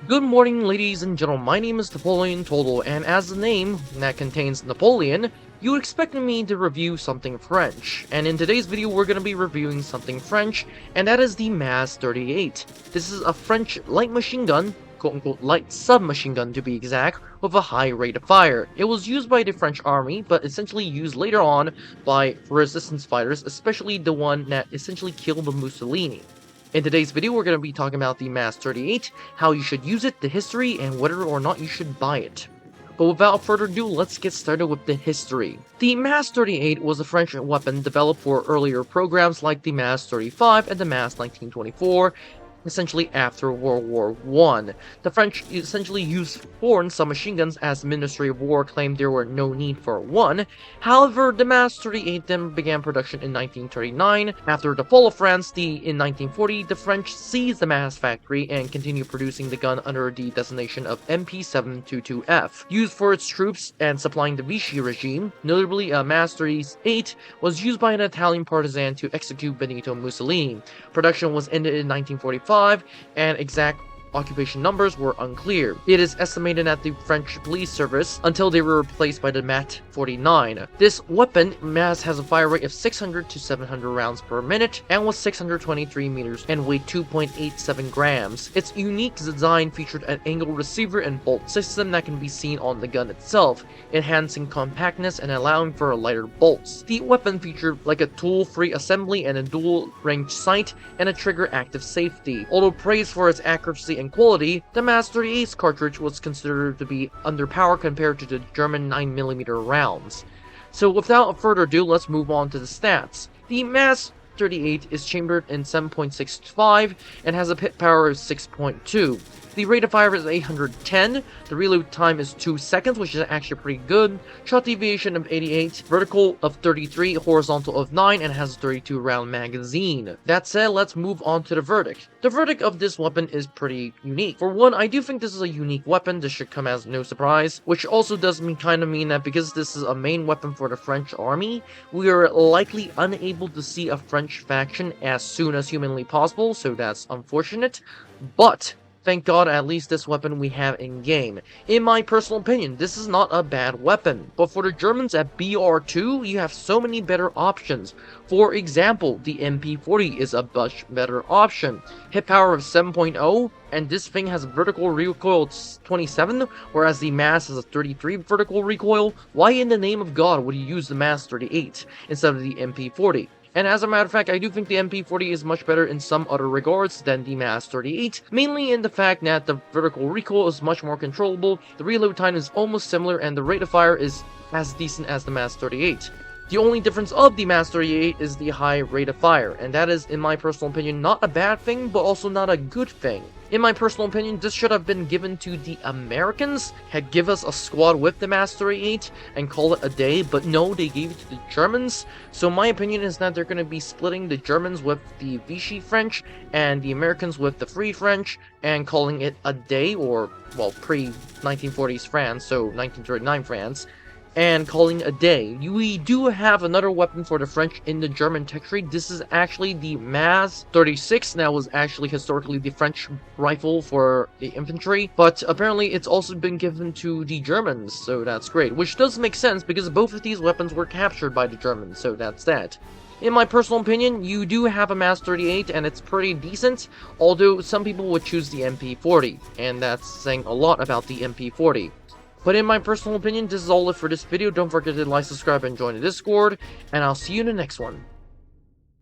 Good morning, ladies and gentlemen. My name is Napoleon Total, and as the name that contains Napoleon, you expect me to review something French. And in today's video, we're going to be reviewing something French, and that is the MAS-38. This is a French light machine gun, quote-unquote light submachine gun to be exact, with a high rate of fire. It was used by the French army, but essentially used later on by resistance fighters, especially the one that essentially killed Mussolini. In today's video, we're going to be talking about the MAS-38, how you should use it, the history, and whether or not you should buy it. But without further ado, let's get started with the history. The MAS-38 was a French weapon developed for earlier programs like the MAS-35 and the MAS-1924, essentially after World War I. The French essentially used foreign submachine guns as the Ministry of War claimed there were no need for one. However, the MAS-38 then began production in 1939. After the fall of France, in 1940, the French seized the MAS factory and continued producing the gun under the designation of MP722F, used for its troops and supplying the Vichy regime. Notably, a MAS-38 was used by an Italian partisan to execute Benito Mussolini. Production was ended in 1945, and exact occupation numbers were unclear. It is estimated that the French police service until they were replaced by the MAT-49. This weapon, MAS, has a fire rate of 600 to 700 rounds per minute and was 623 meters and weighed 2.87 grams. Its unique design featured an angle receiver and bolt system that can be seen on the gun itself, enhancing compactness and allowing for lighter bolts. The weapon featured like a tool-free assembly and a dual-range sight and a trigger active safety. Although praised for its accuracy and quality, the MAS-38's cartridge was considered to be underpowered compared to the German 9mm rounds. So without further ado, let's move on to the stats. The MAS-38 is chambered in 7.65 and has a pit power of 6.2. The rate of fire is 810, the reload time is 2 seconds, which is actually pretty good, shot deviation of 88, vertical of 33, horizontal of 9, and has a 32 round magazine. That said, let's move on to the verdict. The verdict of this weapon is pretty unique. For one, I do think this is a unique weapon. This should come as no surprise, which also does mean that because this is a main weapon for the French army, we are likely unable to see a French faction as soon as humanly possible, so that's unfortunate. But thank God, at least this weapon we have in-game. In my personal opinion, this is not a bad weapon, but for the Germans at BR2, you have so many better options. For example, the MP40 is a much better option. Hit power of 7.0, and this thing has a vertical recoil of 27, whereas the MAS has a 33 vertical recoil. Why in the name of God would you use the MAS-38 instead of the MP40? And as a matter of fact, I do think the MP40 is much better in some other regards than the MAS-38, mainly in the fact that the vertical recoil is much more controllable, the reload time is almost similar, and the rate of fire is as decent as the MAS-38. The only difference of the MAS-38 is the high rate of fire, and that is, in my personal opinion, not a bad thing, but also not a good thing. In my personal opinion, this should have been given to the Americans, had give us a squad with the MAS-38, and call it a day, but no, they gave it to the Germans. So my opinion is that they're going to be splitting the Germans with the Vichy French, and the Americans with the Free French, and calling it a day, or, well, pre-1940s France, so 1939 France, and calling a day. We do have another weapon for the French in the German tech tree. This is actually the MAS-36. That was actually historically the French rifle for the infantry, but apparently it's also been given to the Germans, so that's great. Which does make sense because both of these weapons were captured by the Germans, so that's that. In my personal opinion, you do have a MAS-38 and it's pretty decent, although some people would choose the MP40, and that's saying a lot about the MP40. But in my personal opinion, this is all it for this video. Don't forget to like, subscribe, and join the Discord, and I'll see you in the next one.